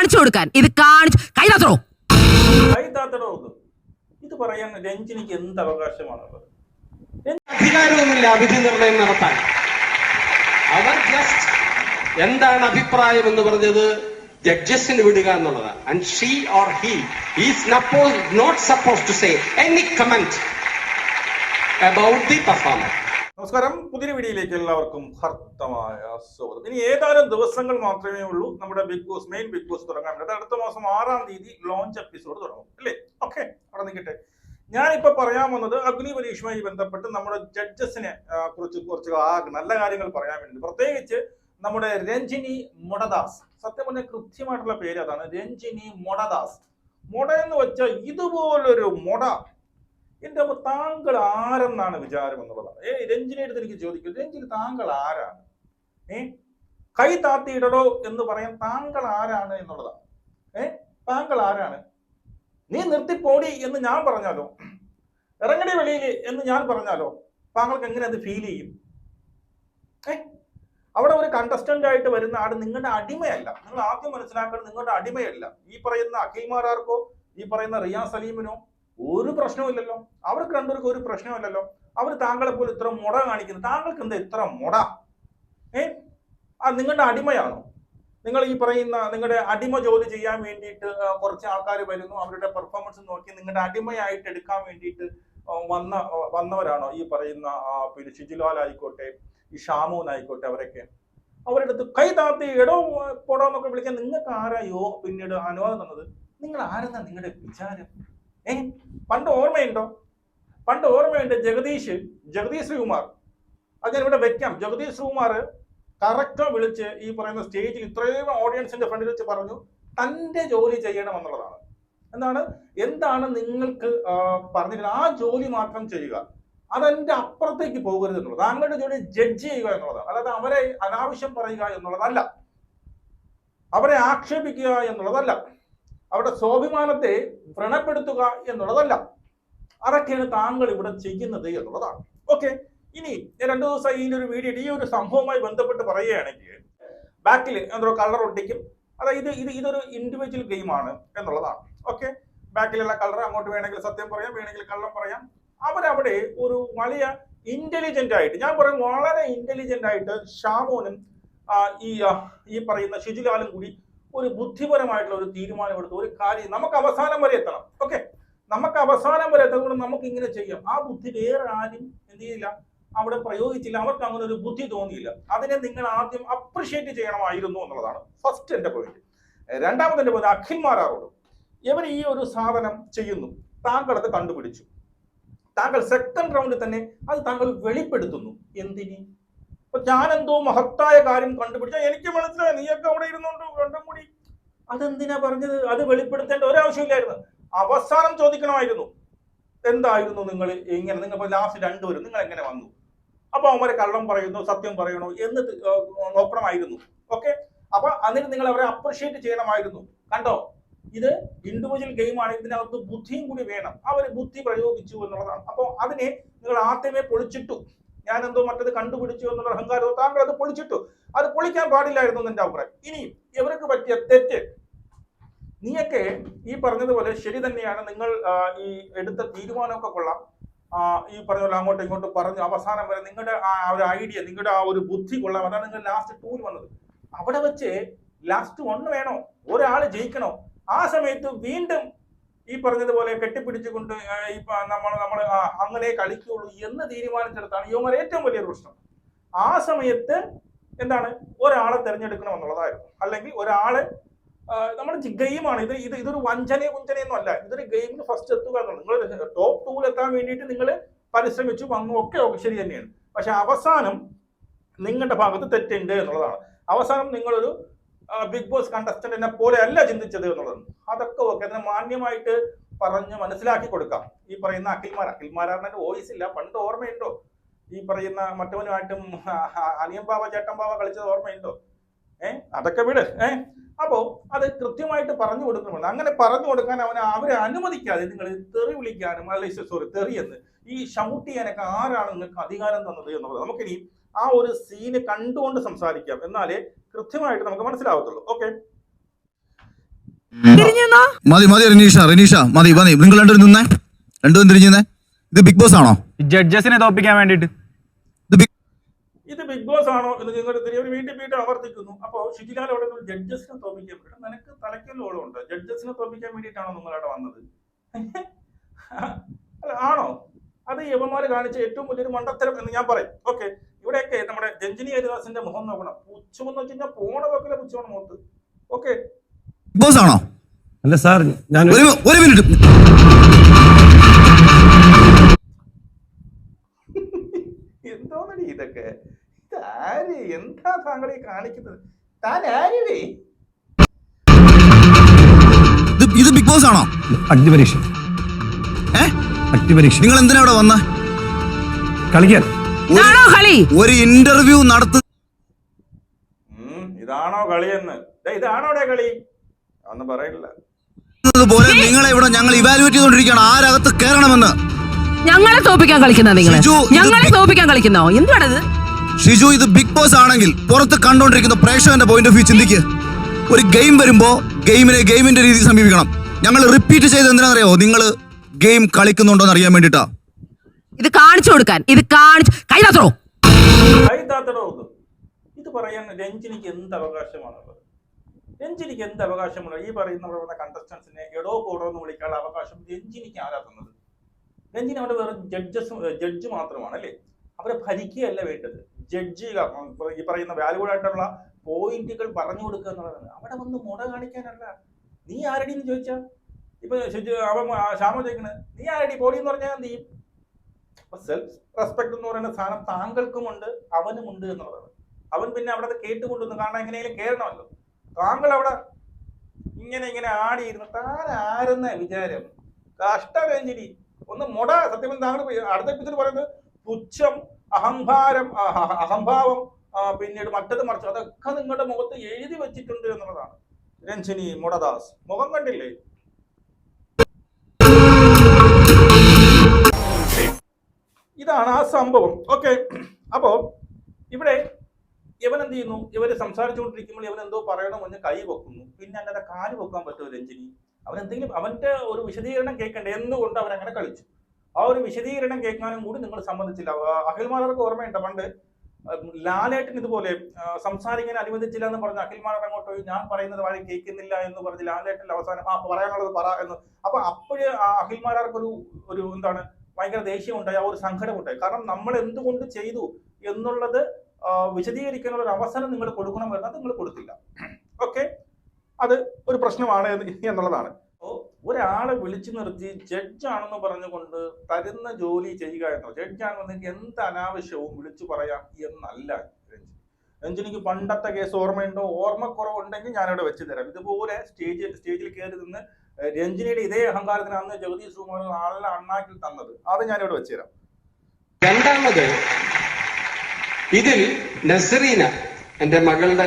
കാണിച്ചു കൊടുക്കാൻ. ഇത് കാണിച്ചു കൈതാത്തോ ഇത് പറയാൻ രഞ്ജിനിക്ക് എന്ത് അവകാശമാണുള്ളത്? അധികാരമൊന്നുമില്ല വിധി നിർണയം നടത്താൻ. അവർ ജസ്റ്റ് എന്താണ് അഭിപ്രായം എന്ന് പറഞ്ഞത് ജഡ്ജസിന് വിടുക എന്നുള്ളതാണ്. And she or he is not suppose to say any comment about the performer. നമസ്കാരം, പുതിയ വീഡിയോയിലേക്ക് എല്ലാവർക്കും ഹർത്തമായ സ്വാഗതം. ഇനി ഏതാനും ദിവസങ്ങൾ മാത്രമേ ഉള്ളൂ നമ്മുടെ മെയിൻ ബിഗ് ബോസ് തുടങ്ങാൻ വേണ്ടി. അടുത്ത മാസം 6-ാം തീയതി ലോഞ്ച് എപ്പിസോഡ് തുടങ്ങും അല്ലേ? ഓക്കെ, അവിടെ നിൽക്കട്ടെ. ഞാനിപ്പോ പറയാൻ വന്നത് അഗ്നി പരീക്ഷയുമായി ബന്ധപ്പെട്ട് നമ്മുടെ ജഡ്ജസിനെ കുറിച്ച് കുറച്ച് നല്ല കാര്യങ്ങൾ പറയാൻ വേണ്ടി. പ്രത്യേകിച്ച് നമ്മുടെ രഞ്ജിനി മൊടദാസ്, സത്യം പറഞ്ഞ കൃത്യമായിട്ടുള്ള പേര് അതാണ്, രഞ്ജിനി മൊടദാസ്. മൊട എന്ന് വെച്ചാൽ ഇതുപോലൊരു മൊട. എന്റെ അപ്പൊ താങ്കൾ ആരെന്നാണ് വിചാരം എന്നുള്ളതാണ്. രഞ്ജിനി അടുത്ത് എനിക്ക് ചോദിക്കും, രഞ്ജിനി താങ്കൾ ആരാണ്? കൈ താത്തിയിടടോ എന്ന് പറയാൻ താങ്കൾ ആരാണ് എന്നുള്ളതാണ്. താങ്കൾ ആരാണ്? നീ നിർത്തിപ്പോടി എന്ന് ഞാൻ പറഞ്ഞാലോ, ഇറങ്ങടി വെളിയിൽ എന്ന് ഞാൻ പറഞ്ഞാലോ താങ്കൾക്ക് എങ്ങനെ അത് ഫീൽ ചെയ്യും? അവിടെ ഒരു കണ്ടസ്റ്റന്റ് ആയിട്ട് വരുന്ന ആട് നിങ്ങളുടെ അടിമയല്ല. നിങ്ങൾ ആദ്യം മനസ്സിലാക്കേണ്ടത് നിങ്ങളുടെ അടിമയല്ല. ഈ പറയുന്ന അഖിൽമാരാർക്കോ ഈ പറയുന്ന റിയാസ് സലീമിനോ ഒരു പ്രശ്നവുമില്ലല്ലോ. അവർക്ക് രണ്ടുപേർക്കും ഒരു പ്രശ്നമില്ലല്ലോ. അവർ താങ്കളെ പോലെ ഇത്ര മുട കാണിക്കുന്നു. താങ്കൾക്ക് എന്താ ഇത്ര മുട? നിങ്ങളുടെ അടിമയാണോ? നിങ്ങൾ ഈ പറയുന്ന നിങ്ങളുടെ അടിമ ജോലി ചെയ്യാൻ വേണ്ടിയിട്ട് കുറച്ച് ആൾക്കാർ വരുന്നു, അവരുടെ പെർഫോമൻസ് നോക്കി നിങ്ങളുടെ അടിമയായിട്ട് എടുക്കാൻ വേണ്ടിയിട്ട് വന്നവരാണോ ഈ പറയുന്ന പിന്നെ ഷിജിലാൽ ആയിക്കോട്ടെ, ഈ ഷാമൂനായിക്കോട്ടെ, അവരൊക്കെ അവരുടെ അടുത്ത് കൈ താത്തി എടോ പൊടോ എന്നൊക്കെ വിളിക്കാൻ നിങ്ങൾക്ക് ആരായോ പിന്നീട് അനുവാദം തന്നത്? നിങ്ങൾ ആരെന്നാ നിങ്ങളുടെ വിചാരം? പണ്ട് ഓർമ്മയുണ്ട് ജഗദീഷ് ശ്രീകുമാർ. അത് ഞാൻ ഇവിടെ വെക്കാം. ജഗദീഷ് ശ്രീകുമാർ കറക്റ്റ് വിളിച്ച് ഈ പറയുന്ന സ്റ്റേജിൽ ഇത്രയും ഓഡിയൻസിന്റെ ഫ്രണ്ടിൽ വെച്ച് പറഞ്ഞു തന്റെ ജോലി ചെയ്യണം എന്നുള്ളതാണ്. എന്താണ് നിങ്ങൾക്ക് പറഞ്ഞിട്ട് ആ ജോലി മാത്രം ചെയ്യുക, അതെന്റെ അപ്പുറത്തേക്ക് പോകരുത് എന്നുള്ളത്. താങ്കളുടെ ജോലി ജഡ്ജ് ചെയ്യുക എന്നുള്ളതാണ്. അല്ലാതെ അവരെ അനാവശ്യം പറയുക എന്നുള്ളതല്ല, അവരെ ആക്ഷേപിക്കുക എന്നുള്ളതല്ല, അവരുടെ സ്വാഭിമാനത്തെ വ്രണപ്പെടുത്തുക എന്നുള്ളതല്ല. അതൊക്കെയാണ് താങ്കൾ ഇവിടെ ചെയ്യുന്നത് എന്നുള്ളതാണ്. ഓക്കെ, ഇനി 2 ദിവസമായി ഈ ഒരു വീഡിയോ ഈ ഒരു സംഭവവുമായി ബന്ധപ്പെട്ട് പറയുകയാണെങ്കിൽ ബാക്കിൽ എന്തോ കളർ ഒട്ടിക്കും. അതായത് ഇതൊരു ഇൻഡിവിജ്വൽ ഗെയിമാണ് എന്നുള്ളതാണ്. ഓക്കെ, ബാക്കിലുള്ള കളർ അങ്ങോട്ട് വേണമെങ്കിൽ സത്യം പറയാം, വേണമെങ്കിൽ കള്ളം പറയാം. അവരവിടെ ഒരു വലിയ ഇന്റലിജന്റ് ആയിട്ട്, ഞാൻ പറയും വളരെ ഇന്റലിജന്റ് ആയിട്ട് ഷാമോനും ഈ പറയുന്ന ഷിജിലാലും കൂടി ഒരു ബുദ്ധിപരമായിട്ടുള്ള ഒരു തീരുമാനമെടുത്ത് ഒരു കാര്യം നമുക്ക് അവസാനം വരെ എത്തണം. ഓക്കെ, നമുക്ക് അവസാനം വരെ എത്തുന്നത് നമുക്ക് ഇങ്ങനെ ചെയ്യാം. ആ ബുദ്ധി വേറെ ആരും എന്ത് ചെയ്യില്ല, അവിടെ പ്രയോഗിച്ചില്ല. അവർക്ക് അങ്ങനെ ഒരു ബുദ്ധി തോന്നിയില്ല. അതിനെ നിങ്ങൾ ആദ്യം അപ്രിഷിയേറ്റ് ചെയ്യണമായിരുന്നു എന്നുള്ളതാണ് ഫസ്റ്റ് എന്റെ പോയിന്റ്. രണ്ടാമത്തെ എന്റെ പോയിന്റ് അഖിൽമാരാറോട്. ഇവർ ഈ ഒരു സാധനം ചെയ്യുന്നു, താങ്കൾ അത് കണ്ടുപിടിച്ചു, താങ്കൾ സെക്കൻഡ് റൗണ്ടിൽ തന്നെ അത് താങ്കൾ വെളിപ്പെടുത്തുന്നു. എന്തിന്? അപ്പൊ ഞാനെന്തോ മഹത്തായ കാര്യം കണ്ടുപിടിച്ചാൽ എനിക്ക് മനസ്സിലായി, നീയൊക്കെ അവിടെ ഇരുന്നോണ്ട് രണ്ടും കൂടി അതെന്തിനാ പറഞ്ഞത്? അത് വെളിപ്പെടുത്തേണ്ട ഒരാവശ്യമില്ലായിരുന്നു. അവസാനം ചോദിക്കണമായിരുന്നു, എന്തായിരുന്നു നിങ്ങൾ ഇങ്ങനെ, നിങ്ങൾ ലാസ്റ്റ് രണ്ടുപേരും നിങ്ങൾ എങ്ങനെ വന്നു? അപ്പൊ അവരെ കള്ളം പറയുന്നു സത്യം പറയണോ എന്ന് നോക്കണമായിരുന്നു. ഓക്കെ, അപ്പൊ അതിന് നിങ്ങൾ അവരെ അപ്രിഷിയേറ്റ് ചെയ്യണമായിരുന്നു. കണ്ടോ, ഇത് ഇൻഡിവിജ്വൽ ഗെയിമാണ്, ഇതിനകത്ത് ബുദ്ധിയും കൂടി വേണം. അവർ ബുദ്ധി പ്രയോഗിച്ചു എന്നുള്ളതാണ്. അപ്പോൾ അതിനെ നിങ്ങൾ ആദ്യമേ പൊളിച്ചിട്ടു. ഞാൻ എന്തോ മറ്റത് കണ്ടുപിടിച്ചു എന്നുള്ള അഹങ്കാരവും താങ്കൾ അത് പൊളിച്ചിട്ടു. അത് പൊളിക്കാൻ പാടില്ലായിരുന്നു എന്റെ അഭിപ്രായം. ഇനിയും ഇവർക്ക് പറ്റിയ തെറ്റ്, നീയൊക്കെ ഈ പറഞ്ഞതുപോലെ ശരി തന്നെയാണ്, നിങ്ങൾ ഈ എടുത്ത തീരുമാനമൊക്കെ കൊള്ളാം, ഈ പറഞ്ഞ പോലെ അങ്ങോട്ടും ഇങ്ങോട്ടും പറഞ്ഞു അവസാനം വരെ നിങ്ങളുടെ ആ ഒരു ഐഡിയ, നിങ്ങളുടെ ആ ഒരു ബുദ്ധി കൊള്ളാം. അതാണ് നിങ്ങൾ ലാസ്റ്റ് 2 വന്നത്. അവിടെ വെച്ച് ലാസ്റ്റ് 1 വേണോ? ഒരാള് ജയിക്കണോ? ആ സമയത്ത് വീണ്ടും ഈ പറഞ്ഞതുപോലെ കെട്ടിപ്പിടിച്ചുകൊണ്ട് നമ്മൾ അങ്ങനെ കളിക്കുള്ളൂ എന്ന് തീരുമാനിച്ചെടുത്താണ് യുവമാർ ഏറ്റവും വലിയൊരു പ്രശ്നം. ആ സമയത്ത് എന്താണ്, ഒരാളെ തിരഞ്ഞെടുക്കണം എന്നുള്ളതായിരുന്നു. അല്ലെങ്കിൽ ഒരാളെ നമ്മൾ ഗെയിമാണ് ഇതൊരു കുഞ്ചനയൊന്നും അല്ല. ഇതൊരു ഗെയിമിന് ഫസ്റ്റ് എത്തുക എന്നുള്ളത്. നിങ്ങൾ ടോപ്പ് 2 എത്താൻ വേണ്ടിയിട്ട് നിങ്ങൾ പരിശ്രമിച്ചു വന്നു, ഒക്കെ ശരി തന്നെയാണ്. പക്ഷെ അവസാനം നിങ്ങളുടെ ഭാഗത്ത് തെറ്റുണ്ട് എന്നുള്ളതാണ്. അവസാനം നിങ്ങളൊരു ബിഗ് ബോസ് കണ്ടസ്റ്റന്റിനെ പോലെ അല്ല ചിന്തിച്ചത് എന്നുള്ളത്. അതൊക്കെ ഓക്കെ, അതിനെ മാന്യമായിട്ട് പറഞ്ഞ് മനസ്സിലാക്കി കൊടുക്കാം. ഈ പറയുന്ന അഖിൽമാരാറിന്റെ വോയിസ് ഇല്ല. പണ്ട് ഓർമ്മയുണ്ടോ ഈ പറയുന്ന മറ്റവനുമായിട്ടും അനിയൻ ബാവ ചേട്ടൻ ബാവ കളിച്ചത് ഓർമ്മയുണ്ടോ? അതൊക്കെ വിട്. അപ്പോ അത് കൃത്യമായിട്ട് പറഞ്ഞു കൊടുക്കണമെന്ന്. അങ്ങനെ പറഞ്ഞു കൊടുക്കാൻ അവരെ അനുവദിക്കാതെ നിങ്ങൾ തെറി വിളിക്കാനും തെറി എന്ന് ഈ ഷൗട്ട് ചെയ്യാനൊക്കെ ആരാണ് നിങ്ങൾക്ക് അധികാരം തന്നത് എന്നുള്ളത് നമുക്കിനി ആ ഒരു സീന് കണ്ടുകൊണ്ട് സംസാരിക്കാം. എന്നാലേ കൃത്യമായിട്ട് നമുക്ക് മനസ്സിലാവത്തുള്ളൂ. ഓക്കെ, തിരിഞ്ഞോ? മതി മതി റിനീഷ മതി മതി. നിങ്ങൾ രണ്ടും നിന്നേ, രണ്ടും തിരിഞ്ഞേ. ഇത് ബിഗ് ബോസ് ആണോ? ജഡ്ജസിനെ തോപ്പിക്കാൻ വേണ്ടിട്ട് ഇത് ബിഗ് ബോസ് ആണോ എന്ന് നിങ്ങൾ വീണ്ടും ആവർത്തിക്കുന്നു. അപ്പോൾ ഷിജിലാൽ അവിടെ ജഡ്ജസിനെ തോപ്പിക്കാൻ പറ്റും. നിനക്ക് തലയ്ക്കല്ലോളമുണ്ട്. ജഡ്ജസിനെ തോപ്പിക്കാൻ വേണ്ടിയിട്ടാണോ നിങ്ങളവിടെ വന്നത്? അല്ല, ആണോ? അത് യവന്മാര് കാണിച്ച ഏറ്റവും വലിയൊരു മണ്ടത്തരം എന്ന് ഞാൻ പറയും. ഓക്കെ, ഇവിടെയൊക്കെ നമ്മുടെ രഞ്ജിനി ഹരിദാസിന്റെ മുഖം നോക്കണം. പുച്ഛമെന്ന് വെച്ച് കഴിഞ്ഞാൽ പോണ വെക്കല പുച്ഛമാണ് മുഖത്ത്. ഓക്കെ, ബിഗ് ബോസ് ആണോ? അല്ല സാർ, ഞാൻ ഒരു മിനിറ്റ്. എന്തോന്നടി ഇതൊക്കെ? ഇതാര്? എന്താ താങ്കളെ കാണിക്കുന്നത്? താൻ ആരില്ലേ? ഇത് ബിഗ് ബോസ് ആണോ? അഗ്നിപരീക്ഷ. നിങ്ങൾ എന്തിനാ ഇവിടെ വന്ന? കളിക്കാൻ. ഒരു ഇന്റർവ്യൂ നടത്തു. ഇതാണോ കളിയെന്ന്? ഇതാണോ കളി? ഒന്നും പറയില്ല. പോലെ നിങ്ങളെ ഇവിടെ ഞങ്ങൾ ഇവാലുവേറ്റ് ചെയ്തോണ്ടിരിക്കുകയാണ് ആരകത്ത് കയറണമെന്ന്. ഞങ്ങളെ തോപ്പിക്കാൻ കളിക്കുന്ന നിങ്ങൾ? ഞങ്ങളെ തോപ്പിക്കാൻ കളിക്കുന്നോ? എന്താണത് ഷിജു? ഇത് ബിഗ് ബോസ് ആണെങ്കിൽ പുറത്ത് കണ്ടോണ്ടിരിക്കുന്ന പ്രേക്ഷകന്റെ പോയിന്റ് ഓഫ് വ്യൂ ചിന്തിക്ക്. ഒരു ഗെയിം വരുമ്പോ ഗെയിമിന്റെ രീതി സമീപിക്കണം. ഞങ്ങൾ റിപ്പീറ്റ് ചെയ്ത് എന്തിനാണെന്നറിയോ? നിങ്ങൾ ഗെയിം കളിക്കുന്നുണ്ടോന്ന് അറിയാൻ വേണ്ടിട്ടാ. ഇത് കാണിച്ചു കൊടുക്കാൻ. ഇത് കൈതാത്തോ ഇത് പറയാൻ രഞ്ജിനിക്ക് എന്ത് അവകാശമാണുള്ളത്? രഞ്ജിനിക്ക് എന്ത് അവകാശമുള്ളത്? ഈ പറയുന്ന കണ്ടസ്റ്റൻസിനെ എടോ കൂടോ എന്ന് വിളിക്കാനുള്ള അവകാശം രഞ്ജിനിക്ക് ആരാ തന്നത്? രഞ്ജിനി അവിടെ വേറെ ജഡ്ജ് മാത്രമാണ് അല്ലേ? അവരെ ഭരിക്കുകയല്ല വേണ്ടത്. ജഡ്ജ് ഈ പറയുന്ന വാല്യൂഡ് ആയിട്ടുള്ള പോയിന്റുകൾ പറഞ്ഞു കൊടുക്കുക എന്നുള്ളതാണ്. അവിടെ വന്ന് മുട കാണിക്കാനല്ല. നീ ആരടി എന്ന് ചോദിച്ചാ ഇപ്പൊ ശ്യാമ ചോദിക്കണ്, നീ ആരടി ബോഡി എന്ന് പറഞ്ഞാൽ എന്ത് ചെയ്യും? അപ്പൊ സെൽഫ് റെസ്പെക്ട് എന്ന് പറയുന്ന സാധനം താങ്കൾക്കുമുണ്ട് അവനുമുണ്ട് എന്നുള്ളതാണ്. അവൻ പിന്നെ അവിടെ കേട്ടുകൊണ്ടുവന്നു. കാരണം എങ്ങനെയെങ്കിലും കേറണമല്ലോ. താങ്കൾ അവിടെ ഇങ്ങനെ ആടിയിരുന്നു. താൻ ആരെന്ന വിചാരം? കഷ്ടരഞ്ജിനി ഒന്ന് മുട. സത്യം താങ്കൾ അടുത്ത എപ്പിസോഡ് പറയുന്നത് പുച്ഛം, അഹംഭാവം, പിന്നീട് മറ്റത് മറിച്ച് അതൊക്കെ നിങ്ങളുടെ മുഖത്ത് എഴുതി വെച്ചിട്ടുണ്ട് എന്നുള്ളതാണ്. രഞ്ജിനി മുടദാസ് മുഖം കണ്ടില്ലേ? ഇതാണ് ആ സംഭവം. ഓക്കെ, അപ്പോ ഇവിടെ ഇവൻ എന്ത് ചെയ്യുന്നു? ഇവര് സംസാരിച്ചുകൊണ്ടിരിക്കുമ്പോൾ ഇവൻ എന്തോ പറയണമെന്ന് കൈ വെക്കുന്നു. പിന്നെ അങ്ങനെ കാല് വെക്കാൻ പറ്റുമോ രഞ്ജിനി? അവൻ എന്തെങ്കിലും അവന്റെ ഒരു വിശദീകരണം കേൾക്കണ്ടേ? എന്തുകൊണ്ട് അവൻ അങ്ങനെ കളിച്ചു? ആ ഒരു വിശദീകരണം കേൾക്കാനും കൂടി നിങ്ങൾ സമ്മതിച്ചില്ല. അഖിൽമാർക്ക് ഓർമ്മയുണ്ട്, പണ്ട് ലാലേട്ടൻ ഇതുപോലെ സംസാരിക്കാൻ അനുവദിച്ചില്ല എന്ന് പറഞ്ഞ് അഖിൽമാർ അങ്ങോട്ട് പോയി ഞാൻ പറയുന്നത് വഴി കേൾക്കുന്നില്ല എന്ന് പറഞ്ഞ് ലാലേട്ടൻ അവസാനം പറയാനുള്ളത് പറ എന്ന്. അപ്പൊ അപ്പോഴ് അഖിൽമാർക്ക് ഒരു എന്താണ് ഭയങ്കര ദേഷ്യം ഉണ്ടായി, ആ ഒരു സങ്കടം ഉണ്ടായി. കാരണം നമ്മൾ എന്തുകൊണ്ട് ചെയ്തു എന്നുള്ളത് വിശദീകരിക്കാനുള്ള ഒരു അവസരം നിങ്ങൾ കൊടുക്കണമെന്ന് നിങ്ങൾ കൊടുത്തില്ല. ഓക്കെ, അത് ഒരു പ്രശ്നമാണ് എന്നുള്ളതാണ്. ഒരാളെ വിളിച്ചു നിർത്തി ജഡ്ജാണെന്ന് പറഞ്ഞുകൊണ്ട് തരുന്ന ജോലി ചെയ്യുക എന്നുള്ളത്, ജഡ്ജാണെന്ന് എന്ത് അനാവശ്യവും വിളിച്ചു പറയാം എന്നല്ല. രഞ്ജിനിക്ക് പണ്ടത്തെ കേസ് ഓർമ്മയുണ്ടോ? ഓർമ്മക്കുറവുണ്ടെങ്കിൽ ഞാനിവിടെ വെച്ച് തരാം. ഇതുപോലെ സ്റ്റേജിൽ കയറി നിന്ന് രഞ്ജിനിയുടെ ഇതേ അഹങ്കാരത്തിനാണ് ജഗദീഷ് ശ്രീകുമാർ ആളുടെ അണ്ണാക്കിൽ തന്നത്. അത് ഞാനിവിടെ വെച്ച് തരാം. രണ്ടാമത്, ഇതിൽ നസറീന എന്റെ മകളുടെ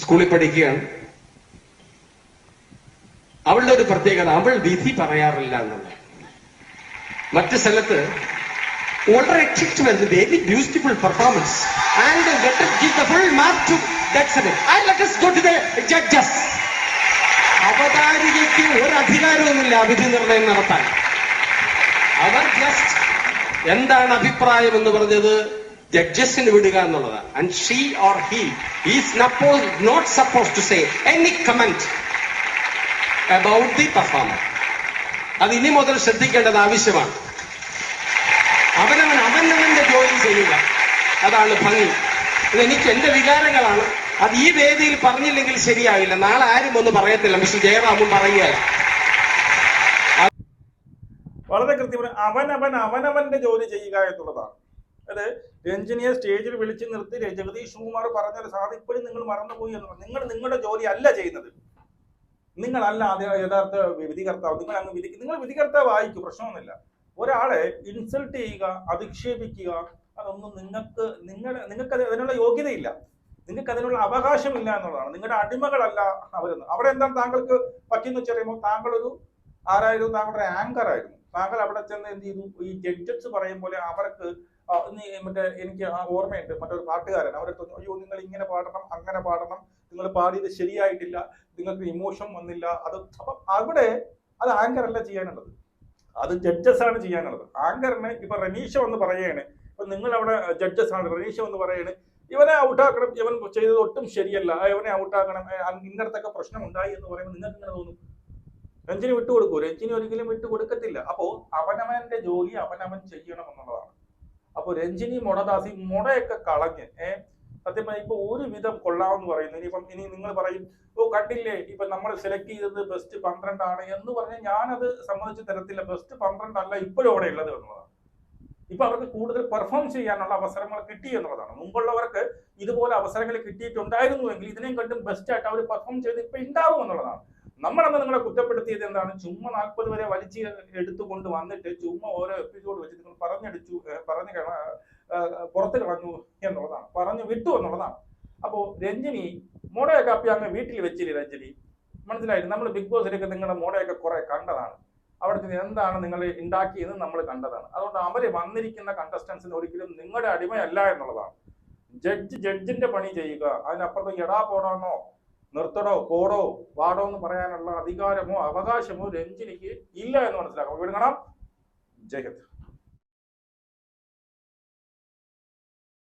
സ്കൂളിൽ പഠിക്കുകയാണ്. അവളുടെ ഒരു പ്രത്യേകത, അവൾ വിധി പറയാറില്ല എന്നുള്ളത്. മറ്റു സ്ഥലത്ത് വളരെ excited very beautiful performance and let us give the full mark to Dexter and let us go to the judges. അവതാരികയ്ക്ക് ഒരു അധികാരവുമില്ല വിധി നിർണയം നടത്താൻ. അവർ ജസ്റ്റ് എന്താണ് അഭിപ്രായം എന്ന് പറഞ്ഞത് ജഡ്ജസിന് വിടുക എന്നുള്ളതാണ്. And she or he is not suppose to say any comment about the performer. അത് ഇനി മുതൽ ശ്രദ്ധിക്കേണ്ടത് ആവശ്യമാണ്. അവനവന്റെ ജോലി ചെയ്യുക, അതാണ് ഭംഗി. ഇതെനിക്ക് എന്റെ വികാരങ്ങളാണ്. അത് ഈ വേദിയിൽ പറഞ്ഞില്ലെങ്കിൽ ശരിയാവില്ല. നാളെ ആരും ഒന്നും പറയത്തില്ല. മിസ്റ്റർ ജയറാമും പറയുകയല്ല. വളരെ കൃത്യമായി അവനവന്റെ ജോലി ചെയ്യുക എന്നുള്ളതാണ്. അത് രഞ്ജിനിയെ സ്റ്റേജിൽ വിളിച്ചു നിർത്തി ജഗദീഷ് കുമാർ പറഞ്ഞൊരു സാധനം ഇപ്പോഴും നിങ്ങൾ മറന്നുപോയി എന്നുള്ളത്. നിങ്ങൾ നിങ്ങളുടെ ജോലി അല്ല ചെയ്യുന്നത്. നിങ്ങളല്ല യഥാർത്ഥ വിധികർത്താവ്. നിങ്ങൾ അങ്ങ് നിങ്ങൾ വിധികർത്താവ് ആയിരിക്കും, പ്രശ്നമൊന്നുമില്ല. ഒരാളെ ഇൻസൾട്ട് ചെയ്യുക, അധിക്ഷേപിക്കുക, അതൊന്നും നിങ്ങൾക്ക് അതിനുള്ള യോഗ്യതയില്ല. നിങ്ങൾക്ക് അതിനുള്ള അവകാശമില്ല എന്നുള്ളതാണ്. നിങ്ങളുടെ അടിമകളല്ല അവരെന്ന്. അവിടെ എന്താണ് താങ്കൾക്ക് പറ്റിയെന്ന് വെച്ച് പറയുമ്പോൾ താങ്കളൊരു ആരായിരുന്നു? താങ്കളുടെ ആങ്കർ ആയിരുന്നു. താങ്കൾ അവിടെ ചെന്ന് എന്ത് ചെയ്തു? ഈ ജഡ്ജസ് പറയും പോലെ അവർക്ക് മറ്റേ എനിക്ക് ആ ഓർമ്മയുണ്ട്, മറ്റൊരു പാട്ടുകാരൻ അവരെ അയ്യോ നിങ്ങൾ ഇങ്ങനെ പാടണം അങ്ങനെ പാടണം, നിങ്ങൾ പാടിയത് ശരിയായിട്ടില്ല, നിങ്ങൾക്ക് ഇമോഷൻ വന്നില്ല. അപ്പം അവിടെ അത് ആങ്കർ അല്ല ചെയ്യാനുള്ളത്, അത് ജഡ്ജസ് ആണ് ചെയ്യാനുള്ളത്. ആങ്കറിന് ഇപ്പൊ റനീഷ വന്ന് പറയാണ്, ഇപ്പൊ നിങ്ങൾ അവിടെ ജഡ്ജസ് ആണ്, റനീഷ വന്ന് പറയാണ് ഇവനെ ഔട്ടാക്കണം, ഇവൻ ചെയ്തത് ഒട്ടും ശരിയല്ല, ഇവനെ ഔട്ടാക്കണം, ഇന്നടത്തൊക്കെ പ്രശ്നം ഉണ്ടായി എന്ന് പറയുമ്പോൾ നിങ്ങൾക്ക് ഇങ്ങനെ തോന്നും രഞ്ജിനി വിട്ടുകൊടുക്കൂ? രഞ്ജിനി ഒരിക്കലും വിട്ടുകൊടുക്കത്തില്ല. അപ്പോ അവനവന്റെ ജോലി അവനവൻ ചെയ്യണം എന്നുള്ളതാണ്. അപ്പൊ രഞ്ജിനി മുടദാസി മുടയൊക്കെ കളഞ്ഞ് സത്യം പറഞ്ഞാൽ ഇപ്പൊ ഒരുവിധം കൊള്ളാമെന്ന് പറയുന്നു. ഇനി നിങ്ങൾ പറയും ഓ കണ്ടില്ലേ ഇപ്പൊ നമ്മൾ സെലക്ട് ചെയ്തത് ബെസ്റ്റ് 12 ആണ് എന്ന് പറഞ്ഞാൽ ഞാനത് സമ്മതിച്ച് തരത്തില്ല. ബെസ്റ്റ് 12 അല്ല ഇപ്പോഴും അവിടെ ഉള്ളത് എന്നുള്ളതാണ്. ഇപ്പൊ അവർക്ക് കൂടുതൽ പെർഫോം ചെയ്യാനുള്ള അവസരങ്ങൾ കിട്ടി എന്നുള്ളതാണ്. മുമ്പുള്ളവർക്ക് ഇതുപോലെ അവസരങ്ങൾ കിട്ടിയിട്ടുണ്ടായിരുന്നുവെങ്കിൽ ഇതിനെയും കണ്ടും ബെസ്റ്റ് ആയിട്ട് അവർ പെർഫോം ചെയ്ത് ഇപ്പൊ ഉണ്ടാവും എന്നുള്ളതാണ്. നമ്മളന്ന് നിങ്ങളെ കുറ്റപ്പെടുത്തിയത് എന്താണ്? ചുമ്മാ 40 വരെ വലിച്ച് എടുത്തുകൊണ്ട് വന്നിട്ട് ചുമ്മാ ഓരോ എപ്പിസോഡ് വെച്ച് നിങ്ങൾ പറഞ്ഞു പുറത്ത് കളഞ്ഞു എന്നുള്ളതാണ്, പറഞ്ഞു വിട്ടു എന്നുള്ളതാണ്. അപ്പോ രഞ്ജിനി മോഡയൊക്കെ അപ്പി അങ്ങ് വീട്ടിൽ വെച്ചില്ലേ രഞ്ജിനി? മനസ്സിലായിട്ട് നമ്മൾ ബിഗ് ബോസിലേക്ക് നിങ്ങളുടെ മോഡയൊക്കെ കുറെ കണ്ടതാണ്, അവിടുത്തെ എന്താണ് നിങ്ങൾ ഉണ്ടാക്കിയെന്ന് നമ്മൾ കണ്ടതാണ്. അതുകൊണ്ട് അവര് വന്നിരിക്കുന്ന കണ്ടസ്റ്റൻസിന് ഒരിക്കലും നിങ്ങളുടെ അടിമയല്ല എന്നുള്ളതാണ്. ജഡ്ജിന്റെ പണി ചെയ്യുക, അതിനപ്പുറത്ത് എടാ പോടാന്നോ നിർത്തടോ പോടോ വാടോ എന്ന് പറയാനുള്ള അധികാരമോ അവകാശമോ രഞ്ജിനിക്ക് ഇല്ല എന്ന് മനസ്സിലാക്കാം. വീട് കാണാം. ജയ് ഹിന്ദ്.